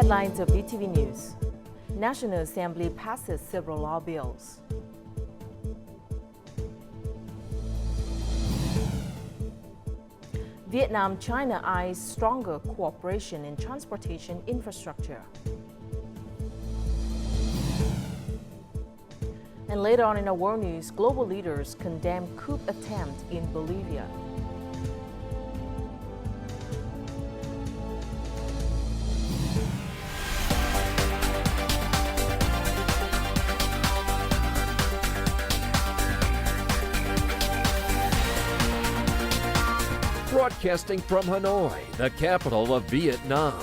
Headlines of VTV News. National Assembly passes several law bills. Vietnam-China eyes stronger cooperation in transportation infrastructure. And later on in our world news, global leaders condemn COUP attempt in Bolivia. Broadcasting from Hanoi, the capital of Vietnam.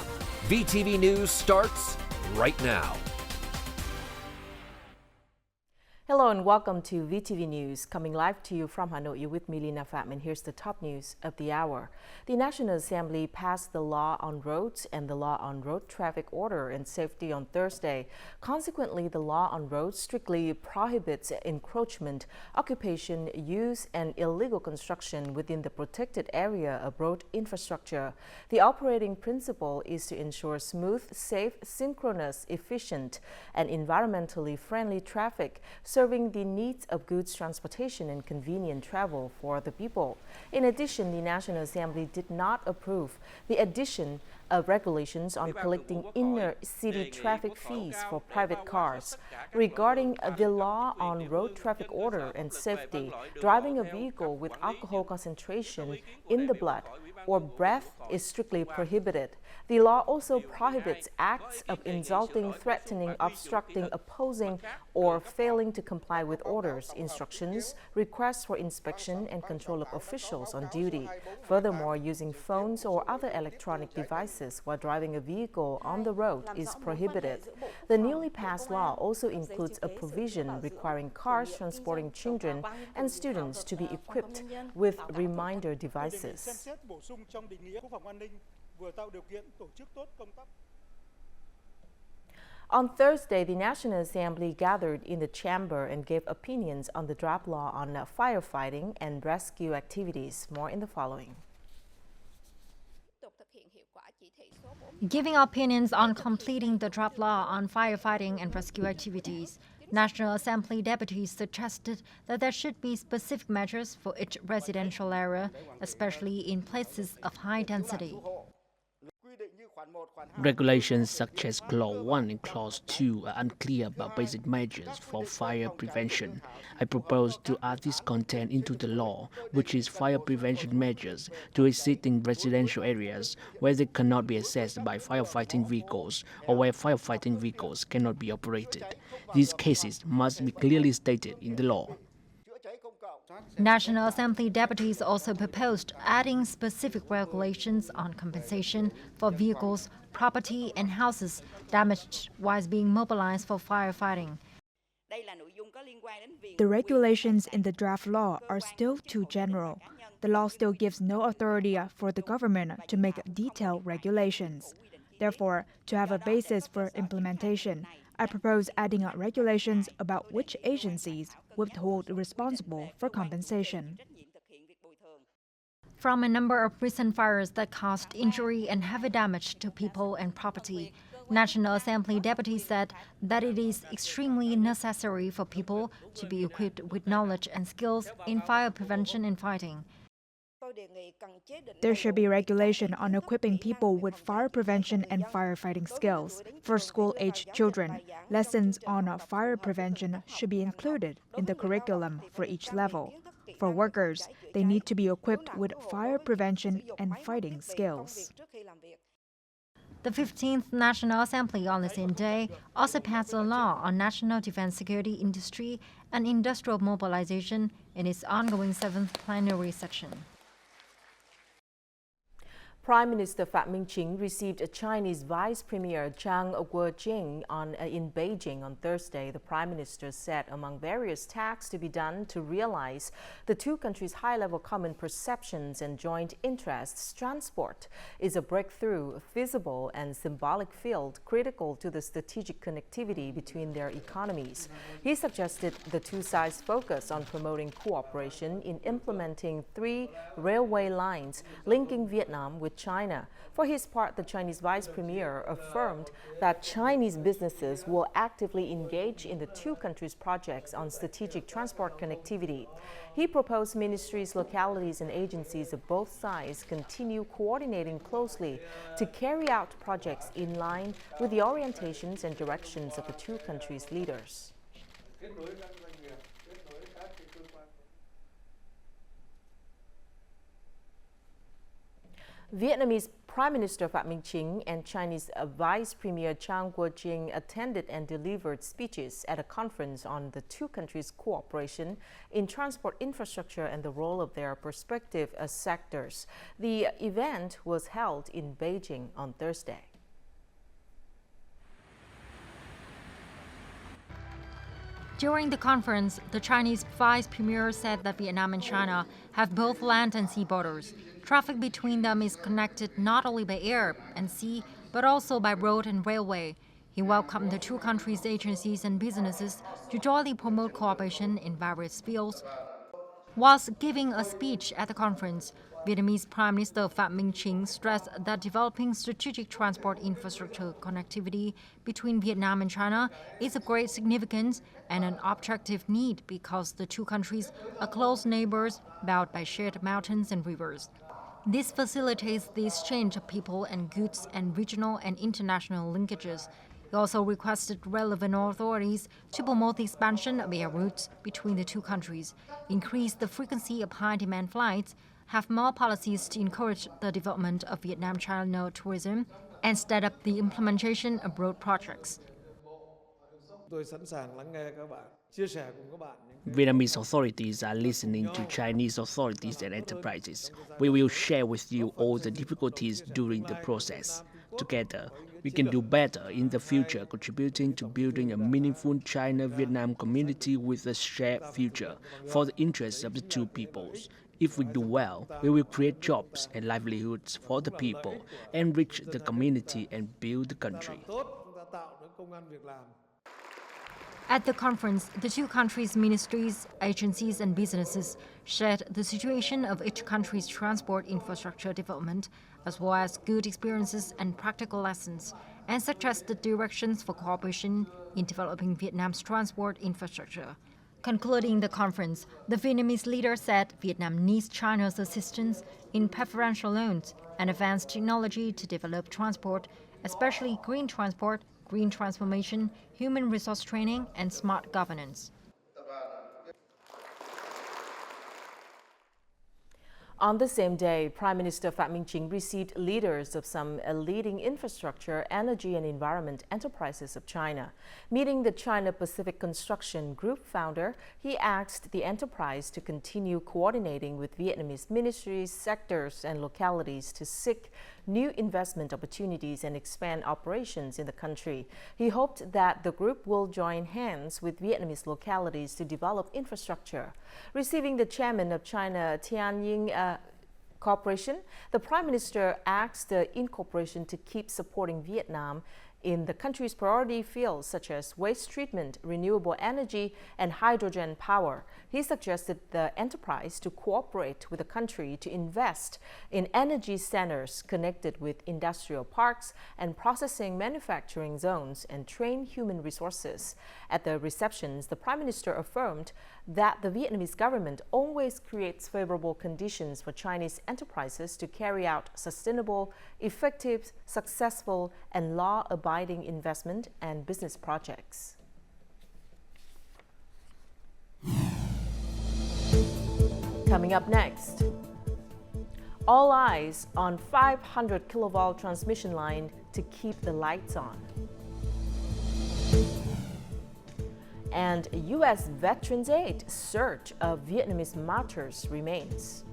VTV News starts right now. Hello and welcome to VTV News. Coming live to you from Hanoi, you're with me, Lina Fatman. Here's the top news of the hour. The National Assembly passed the Law on Roads and the Law on Road Traffic Order and Safety on Thursday. Consequently, the Law on Roads strictly prohibits encroachment, occupation, use, and illegal construction within the protected area of road infrastructure. The operating principle is to ensure smooth, safe, synchronous, efficient, and environmentally friendly traffic, serving the needs of goods transportation and convenient travel for the people. In addition, the National Assembly did not approve the addition of regulations on collecting inner city traffic fees for private cars. Regarding the Law on Road Traffic Order and Safety, driving a vehicle with alcohol concentration in the blood or breath is strictly prohibited. The law also prohibits acts of insulting, threatening, obstructing, opposing, or failing to comply with orders, instructions, requests for inspection and control of officials on duty. Furthermore, using phones or other electronic devices while driving a vehicle on the road is prohibited. The newly passed law also includes a provision requiring cars transporting children and students to be equipped with reminder devices. On Thursday, the National Assembly gathered in the chamber and gave opinions on the draft law on firefighting and rescue activities. More in the following. Giving opinions on completing the draft law on firefighting and rescue activities, National Assembly deputies suggested that there should be specific measures for each residential area, especially in places of high density. Regulations such as Clause 1 and Clause 2 are unclear about basic measures for fire prevention. I propose to add this content into the law, which is fire prevention measures to existing residential areas where they cannot be accessed by firefighting vehicles or where firefighting vehicles cannot be operated. These cases must be clearly stated in the law. National Assembly deputies also proposed adding specific regulations on compensation for vehicles, property, and houses damaged while being mobilized for firefighting. The regulations in the draft law are still too general. The law still gives no authority for the government to make detailed regulations. Therefore, to have a basis for implementation, I propose adding regulations about which agencies would hold responsible for compensation. From a number of recent fires that caused injury and heavy damage to people and property, National Assembly deputies said that it is extremely necessary for people to be equipped with knowledge and skills in fire prevention and fighting. There should be regulation on equipping people with fire prevention and firefighting skills. For school-aged children, lessons on fire prevention should be included in the curriculum for each level. For workers, they need to be equipped with fire prevention and fighting skills. The 15th National Assembly on the same day also passed a law on national defense security industry and industrial mobilization in its ongoing 7th plenary session. Prime Minister Phạm Minh Chính received a Chinese Vice Premier Zhang Guojing in Beijing on Thursday. The Prime Minister said among various tasks to be done to realize the two countries' high-level common perceptions and joint interests, transport is a breakthrough, feasible and symbolic field critical to the strategic connectivity between their economies. He suggested the two sides focus on promoting cooperation in implementing 3 railway lines linking Vietnam with with China. For his part, the Chinese vice premier affirmed that Chinese businesses will actively engage in the two countries' projects on strategic transport connectivity. He proposed ministries, localities, and agencies of both sides continue coordinating closely to carry out projects in line with the orientations and directions of the two countries' leaders. Vietnamese Prime Minister Phạm Minh Chính and Chinese Vice Premier Chang Guo-jing attended and delivered speeches at a conference on the two countries' cooperation in transport infrastructure and the role of their respective sectors. The event was held in Beijing on Thursday. During the conference, the Chinese vice premier said that Vietnam and China have both land and sea borders. Traffic between them is connected not only by air and sea, but also by road and railway. He welcomed the two countries' agencies and businesses to jointly promote cooperation in various fields. Whilst giving a speech at the conference, Vietnamese Prime Minister Phạm Minh Chính stressed that developing strategic transport infrastructure connectivity between Vietnam and China is of great significance and an objective need because the two countries are close neighbors bound by shared mountains and rivers. This facilitates the exchange of people and goods and regional and international linkages. He also requested relevant authorities to promote the expansion of air routes between the two countries, increase the frequency of high-demand flights, have more policies to encourage the development of Vietnam-China tourism, and step up the implementation of road projects. Vietnamese authorities are listening to Chinese authorities and enterprises. We will share with you all the difficulties during the process. Together, we can do better in the future, contributing to building a meaningful China-Vietnam community with a shared future for the interests of the two peoples. If we do well, we will create jobs and livelihoods for the people, enrich the community and build the country. At the conference, the two countries' ministries, agencies, and businesses shared the situation of each country's transport infrastructure development, as well as good experiences and practical lessons, and suggested directions for cooperation in developing Vietnam's transport infrastructure. Concluding the conference, the Vietnamese leader said Vietnam needs China's assistance in preferential loans and advanced technology to develop transport, especially green transport, green transformation, human resource training, and smart governance. On the same day, Prime Minister Phạm Minh Chính received leaders of some leading infrastructure, energy and environment enterprises of China. Meeting the China Pacific Construction Group founder, he asked the enterprise to continue coordinating with Vietnamese ministries, sectors and localities to seek new investment opportunities and expand operations in the country. He hoped that the group will join hands with Vietnamese localities to develop infrastructure. Receiving the chairman of China Tianying Corporation, the Prime Minister asked the incorporation to keep supporting Vietnam in the country's priority fields such as waste treatment, renewable energy, and hydrogen power. He suggested the enterprise to cooperate with the country to invest in energy centers connected with industrial parks and processing manufacturing zones and train human resources. At the receptions, the Prime Minister affirmed that the Vietnamese government always creates favorable conditions for Chinese enterprises to carry out sustainable, effective, successful, and law-abiding investment and business projects. Coming up next, all eyes on 500 kilovolt transmission line to keep the lights on. And U.S. Veterans Aid search of Vietnamese martyrs remains.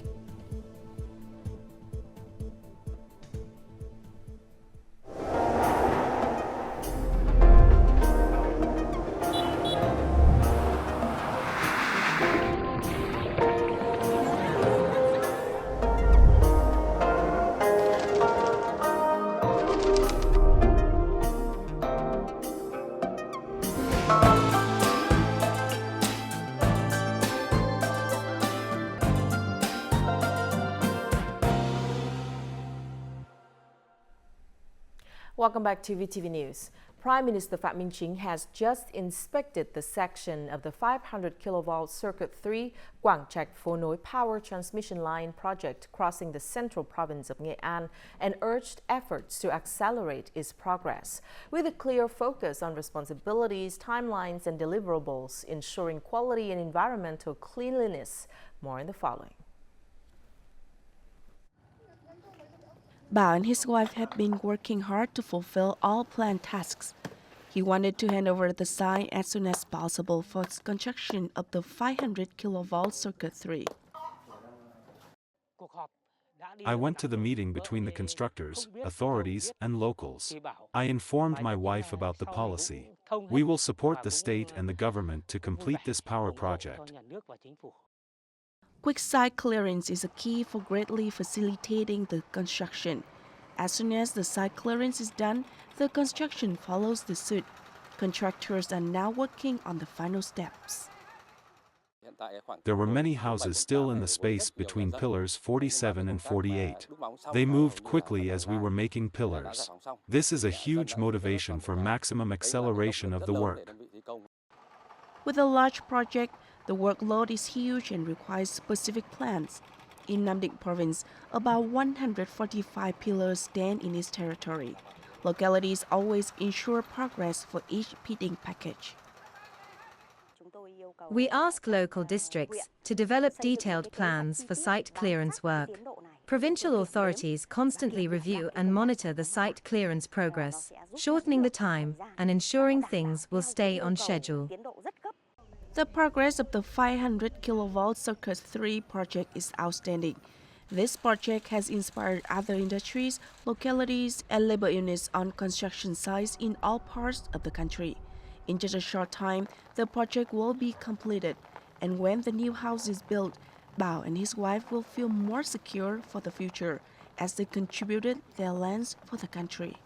Welcome back to VTV News. Prime Minister Phie has just inspected the section of the 500 kilovolt Circuit 3 Quảng Trạch Phố Nối power transmission line project crossing the central province of Nghệ An and urged efforts to accelerate its progress, with a clear focus on responsibilities, timelines, and deliverables, ensuring quality and environmental cleanliness. More in the following. Bao and his wife have been working hard to fulfill all planned tasks. He wanted to hand over the site as soon as possible for its construction of the 500 kilovolt Circuit 3. I went to the meeting between the constructors, authorities, and locals. I informed my wife about the policy. We will support the state and the government to complete this power project. Quick site clearance is a key for greatly facilitating the construction. As soon as the site clearance is done, the construction follows the suit. Contractors are now working on the final steps. There were many houses still in the space between pillars 47 and 48. They moved quickly as we were making pillars. This is a huge motivation for maximum acceleration of the work. With a large project, the workload is huge and requires specific plans. In Nam Định province, about 145 pillars stand in its territory. Localities always ensure progress for each bidding package. We ask local districts to develop detailed plans for site clearance work. Provincial authorities constantly review and monitor the site clearance progress, shortening the time and ensuring things will stay on schedule. The progress of the 500 kilovolt Circuit 3 project is outstanding. This project has inspired other industries, localities, and labor units on construction sites in all parts of the country. In just a short time, the project will be completed, and when the new house is built, Bao and his wife will feel more secure for the future as they contributed their lands for the country.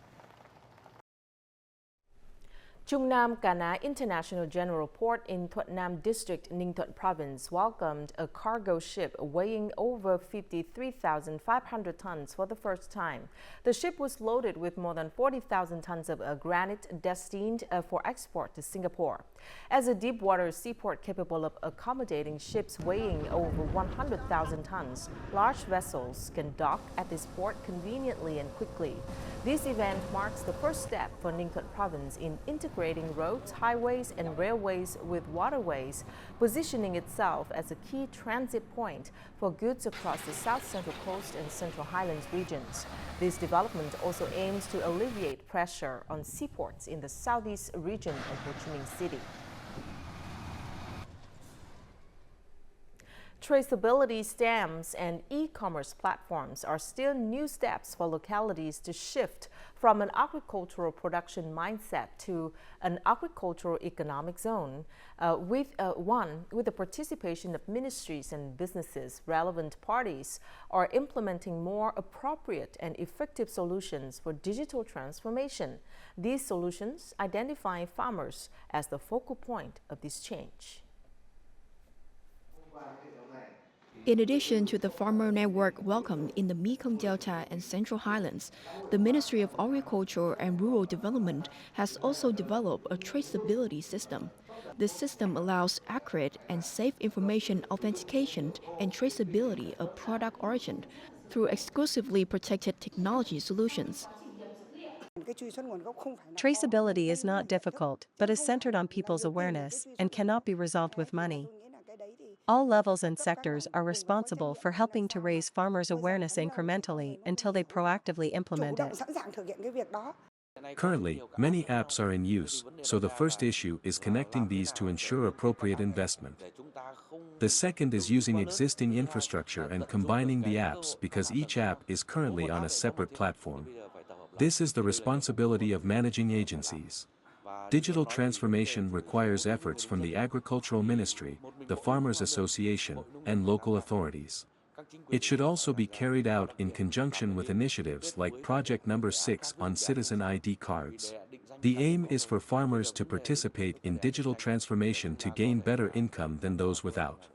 Trung Nam Ca Ná International General Port in Thuận Nam District, Ninh Thuận Province welcomed a cargo ship weighing over 53,500 tons for the first time. The ship was loaded with more than 40,000 tons of granite destined for export to Singapore. As a deep water seaport capable of accommodating ships weighing over 100,000 tons, large vessels can dock at this port conveniently and quickly. This event marks the first step for Ninh Thuận Province in integrating roads, highways, and railways with waterways, positioning itself as a key transit point for goods across the South Central Coast and Central Highlands regions. This development also aims to alleviate pressure on seaports in the southeast region of Ho Chi Minh City. Traceability stamps and e-commerce platforms are still new steps for localities to shift from an agricultural production mindset to an agricultural economic zone. With the participation of ministries and businesses, relevant parties are implementing more appropriate and effective solutions for digital transformation. These solutions identify farmers as the focal point of this change. In addition to the farmer network welcomed in the Mekong Delta and Central Highlands, the Ministry of Agriculture and Rural Development has also developed a traceability system. This system allows accurate and safe information authentication and traceability of product origin through exclusively protected technology solutions. Traceability is not difficult, but is centered on people's awareness and cannot be resolved with money. All levels and sectors are responsible for helping to raise farmers' awareness incrementally until they proactively implement it. Currently, many apps are in use, so the first issue is connecting these to ensure appropriate investment. The second is using existing infrastructure and combining the apps because each app is currently on a separate platform. This is the responsibility of managing agencies. Digital transformation requires efforts from the Agricultural Ministry, the Farmers Association, and local authorities. It should also be carried out in conjunction with initiatives like Project Number 6 on citizen ID cards. The aim is for farmers to participate in digital transformation to gain better income than those without.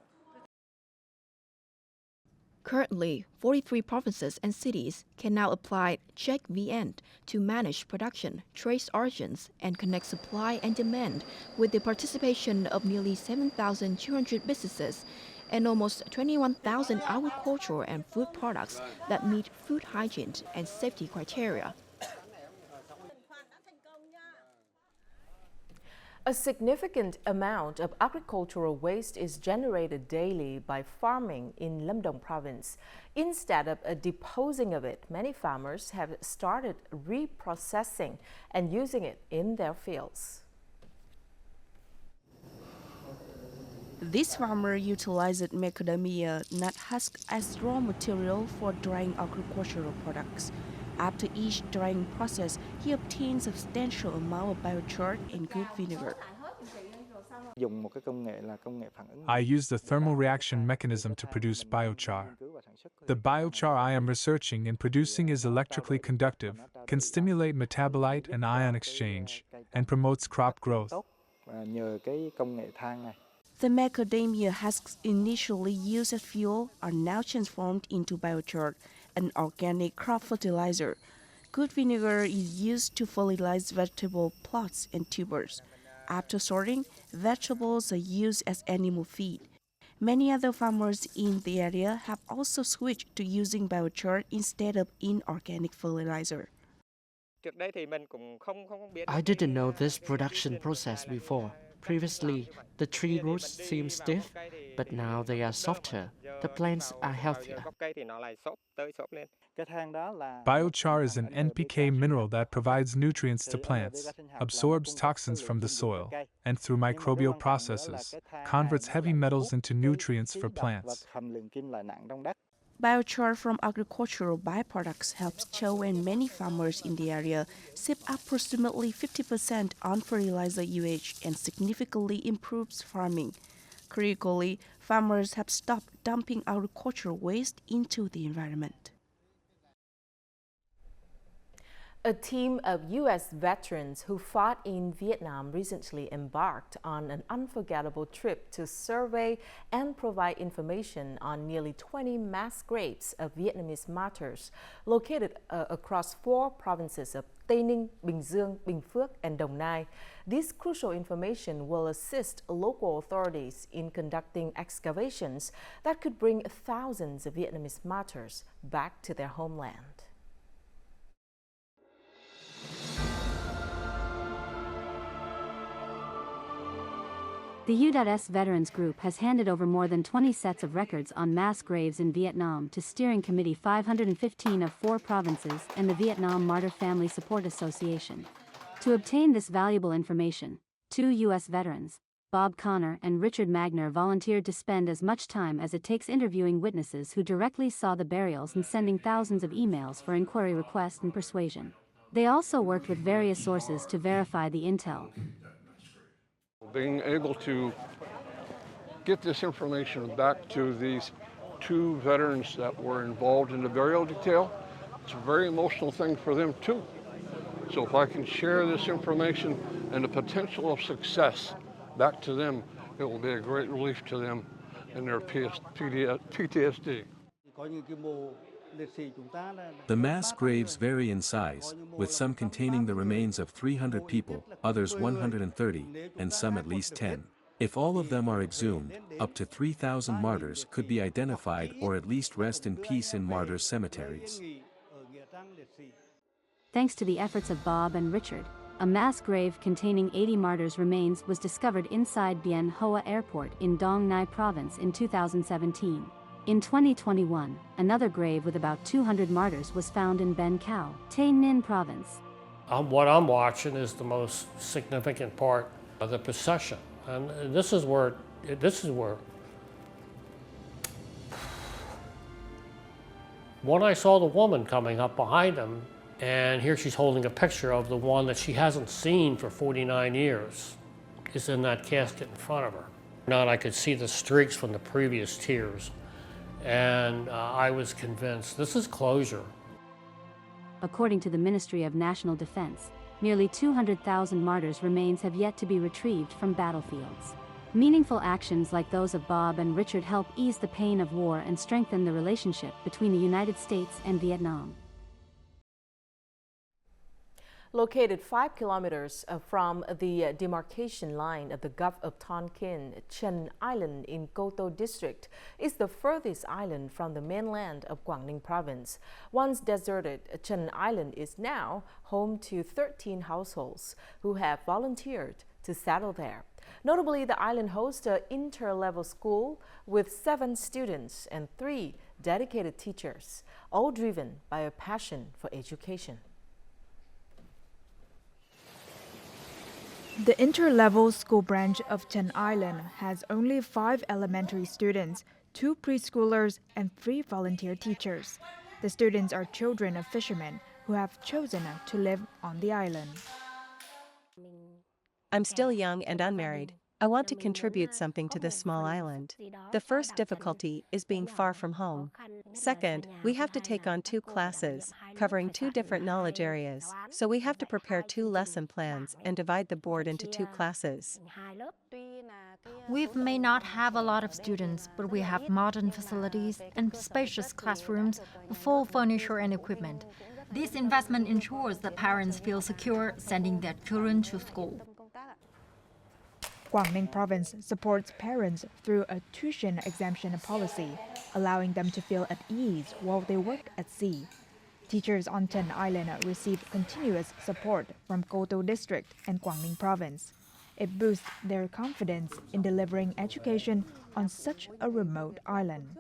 Currently, 43 provinces and cities can now apply Check the End to manage production, trace origins, and connect supply and demand with the participation of nearly 7,200 businesses and almost 21,000 agricultural and food products that meet food hygiene and safety criteria. A significant amount of agricultural waste is generated daily by farming in Lâm province. Instead of disposing of it, many farmers have started reprocessing and using it in their fields. This farmer utilized macadamia nut husk as raw material for drying agricultural products. After each drying process, he obtains a substantial amount of biochar and good vinegar. I use the thermal reaction mechanism to produce biochar. The biochar I am researching and producing is electrically conductive, can stimulate metabolite and ion exchange, and promotes crop growth. The macadamia husks initially used as fuel are now transformed into biochar, an organic crop fertilizer. Good vinegar is used to fertilize vegetable plots and tubers. After sorting, vegetables are used as animal feed. Many other farmers in the area have also switched to using biochar instead of inorganic fertilizer. I didn't know this production process before. Previously, the tree roots seemed stiff, but now they are softer. The plants are healthier. Biochar is an NPK mineral that provides nutrients to plants, absorbs toxins from the soil, and through microbial processes, converts heavy metals into nutrients for plants. Biochar from agricultural byproducts helps Cho and many farmers in the area save approximately 50% on fertilizer usage and significantly improves farming. Critically, farmers have stopped dumping agricultural waste into the environment. A team of U.S. veterans who fought in Vietnam recently embarked on an unforgettable trip to survey and provide information on nearly 20 mass graves of Vietnamese martyrs located across 4 provinces of Tây Ninh, Bình Dương, Bình Phước, and Đồng Nai. This crucial information will assist local authorities in conducting excavations that could bring thousands of Vietnamese martyrs back to their homeland. The U.S. Veterans Group has handed over more than 20 sets of records on mass graves in Vietnam to Steering Committee 515 of 4 provinces and the Vietnam Martyr Family Support Association. To obtain this valuable information, 2 U.S. veterans, Bob Connor and Richard Magner, volunteered to spend as much time as it takes interviewing witnesses who directly saw the burials and sending thousands of emails for inquiry requests and persuasion. They also worked with various sources to verify the intel. Being able to get this information back to these 2 veterans that were involved in the burial detail, it's a very emotional thing for them too. So if I can share this information and the potential of success back to them, it will be a great relief to them in their PTSD. The mass graves vary in size, with some containing the remains of 300 people, others 130, and some at least 10. If all of them are exhumed, up to 3,000 martyrs could be identified or at least rest in peace in martyrs' cemeteries. Thanks to the efforts of Bob and Richard, a mass grave containing 80 martyrs' remains was discovered inside Bien Hoa Airport in Dong Nai Province in 2017. In 2021, another grave with about 200 martyrs was found in Ben Cao, Tay Ninh Province. What I'm watching is the most significant part of the procession, and this is where when I saw the woman coming up behind him, and here she's holding a picture of the one that she hasn't seen for 49 years, is in that casket in front of her. Now I could see the streaks from the previous tears. And I was convinced this is closure. According to the Ministry of National Defense, nearly 200,000 martyrs' remains have yet to be retrieved from battlefields. Meaningful actions like those of Bob and Richard help ease the pain of war and strengthen the relationship between the United States and Vietnam. Located 5 kilometers from the demarcation line of the Gulf of Tonkin, Chen Island in Co To District is the furthest island from the mainland of Quảng Ninh Province. Once deserted, Chen Island is now home to 13 households who have volunteered to settle there. Notably, the island hosts an inter-level school with 7 students and 3 dedicated teachers, all driven by a passion for education. The inter-level school branch of Chen Island has only 5 elementary students, 2 preschoolers, and 3 volunteer teachers. The students are children of fishermen who have chosen to live on the island. I'm still young and unmarried. I want to contribute something to this small island. The first difficulty is being far from home. Second, we have to take on 2 classes, covering 2 different knowledge areas, so we have to prepare 2 lesson plans and divide the board into 2 classes. We may not have a lot of students, but we have modern facilities and spacious classrooms with full furniture and equipment. This investment ensures that parents feel secure sending their children to school. Quảng Ninh Province supports parents through a tuition exemption policy, allowing them to feel at ease while they work at sea. Teachers on Chen Island receive continuous support from Co To District and Quảng Ninh Province. It boosts their confidence in delivering education on such a remote island.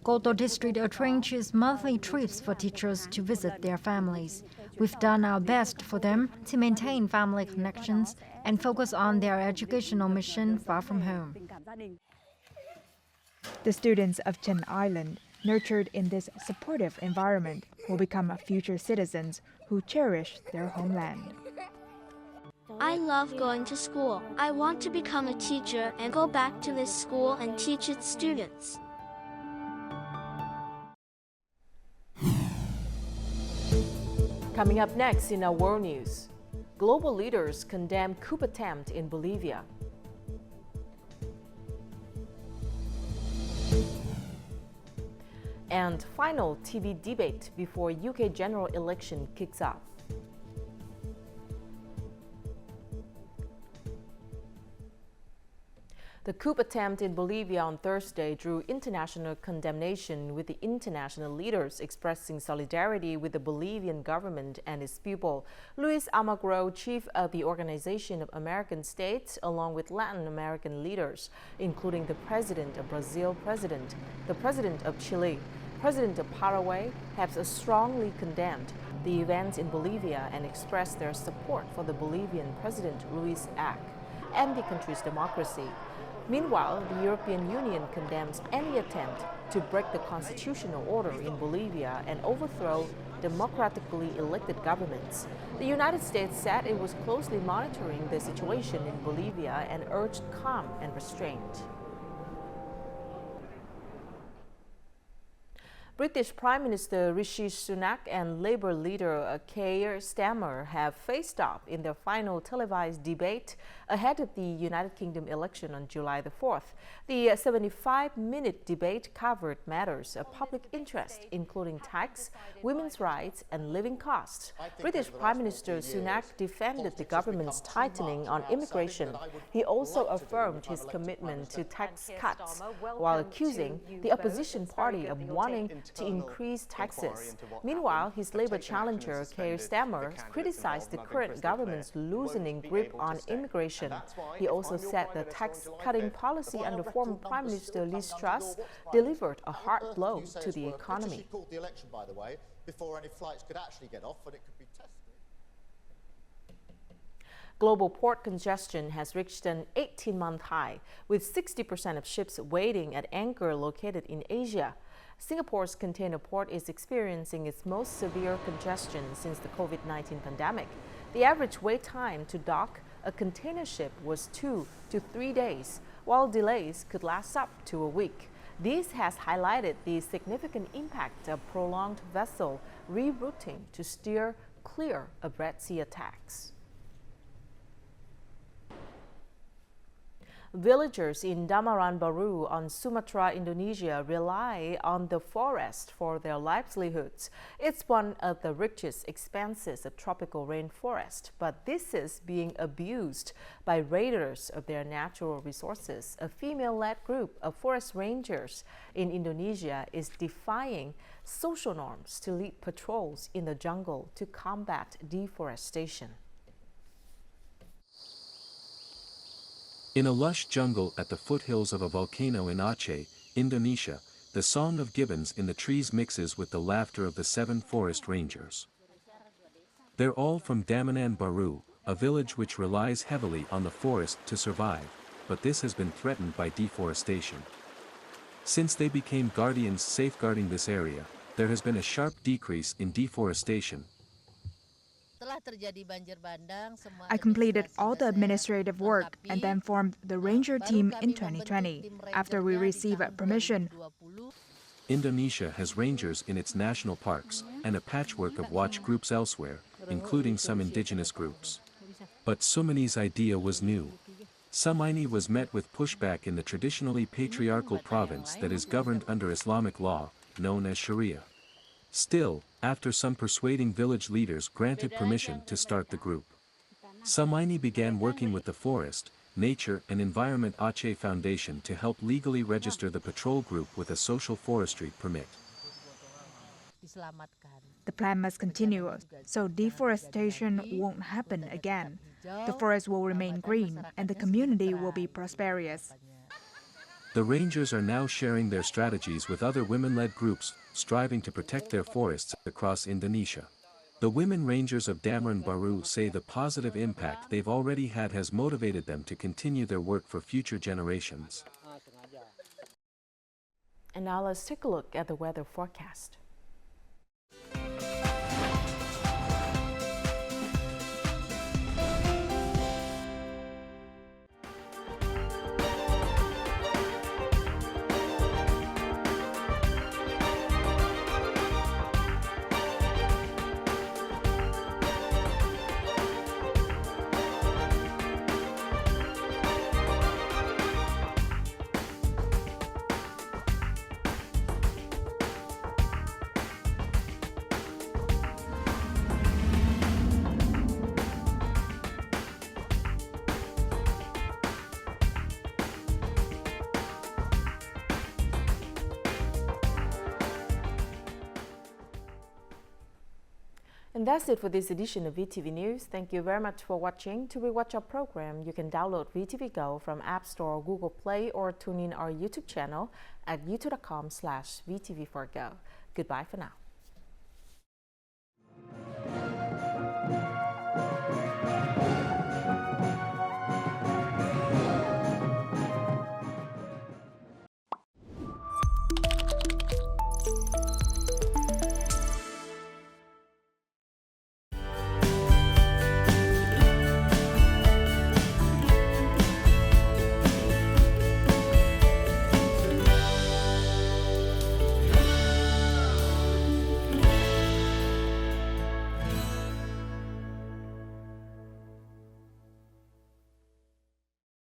Co To District arranges monthly trips for teachers to visit their families. We've done our best for them to maintain family connections and focus on their educational mission far from home. The students of Chen Island, nurtured in this supportive environment, will become future citizens who cherish their homeland. I love going to school. I want to become a teacher and go back to this school and teach its students. Coming up next in our world news, global leaders condemn coup attempt in Bolivia. And final TV debate before UK general election kicks off. The coup attempt in Bolivia on Thursday drew international condemnation, with the international leaders expressing solidarity with the Bolivian government and its people. Luis Almagro, chief of the Organization of American States, along with Latin American leaders, including the President of Brazil, the President of Chile, President of Paraguay, have strongly condemned the events in Bolivia and expressed their support for the Bolivian President Luis Arce and the country's democracy. Meanwhile, the European Union condemns any attempt to break the constitutional order in Bolivia and overthrow democratically elected governments. The United States said it was closely monitoring the situation in Bolivia and urged calm and restraint. British Prime Minister Rishi Sunak and Labour leader Keir Starmer have faced off in their final televised debate ahead of the United Kingdom election on July the 4th. The 75-minute debate covered matters of public interest, including tax, women's rights, and living costs. British Prime Minister Sunak defended the government's tightening on immigration. He also affirmed his commitment to tax cuts, while accusing the opposition party of wanting to increase taxes. Meanwhile, his Labour challenger, Keir Starmer, criticized the current government's loosening grip on immigration. He also said the tax-cutting policy under former Prime Minister Liz Truss delivered a hard blow to the economy. Global port congestion has reached an 18-month high, with 60% of ships waiting at anchor located in Asia. Singapore's container port is experiencing its most severe congestion since the COVID-19 pandemic. The average wait time to dock a container ship was 2 to 3 days, while delays could last up to a week. This has highlighted the significant impact of prolonged vessel rerouting to steer clear of Red Sea attacks. Villagers in Damaran Baru on Sumatra, Indonesia rely on the forest for their livelihoods. It's one of the richest expanses of tropical rainforest, but this is being abused by raiders of their natural resources. A female-led group of forest rangers in Indonesia is defying social norms to lead patrols in the jungle to combat deforestation. In a lush jungle at the foothills of a volcano in Aceh, Indonesia, the song of gibbons in the trees mixes with the laughter of the 7 forest rangers. They're all from Damaran Baru, a village which relies heavily on the forest to survive, but this has been threatened by deforestation. Since they became guardians safeguarding this area, there has been a sharp decrease in deforestation. I completed all the administrative work and then formed the ranger team in 2020, after we received permission. Indonesia has rangers in its national parks and a patchwork of watch groups elsewhere, including some indigenous groups. But Sumani's idea was new. Sumani was met with pushback in the traditionally patriarchal province that is governed under Islamic law, known as Sharia. Still, after some persuading village leaders granted permission to start the group, Sumani began working with the Forest, Nature and Environment Aceh Foundation to help legally register the patrol group with a social forestry permit. The plan must continue, so deforestation won't happen again. The forest will remain green and the community will be prosperous. The rangers are now sharing their strategies with other women-led groups, striving to protect their forests across Indonesia. The women rangers of Damaran Baru say the positive impact they've already had has motivated them to continue their work for future generations. And now let's take a look at the weather forecast. And that's it for this edition of VTV News. Thank you very much for watching. To rewatch our program, you can download VTVgo from App Store or Google Play or tune in our YouTube channel at youtube.com/VTV4Go. Goodbye for now.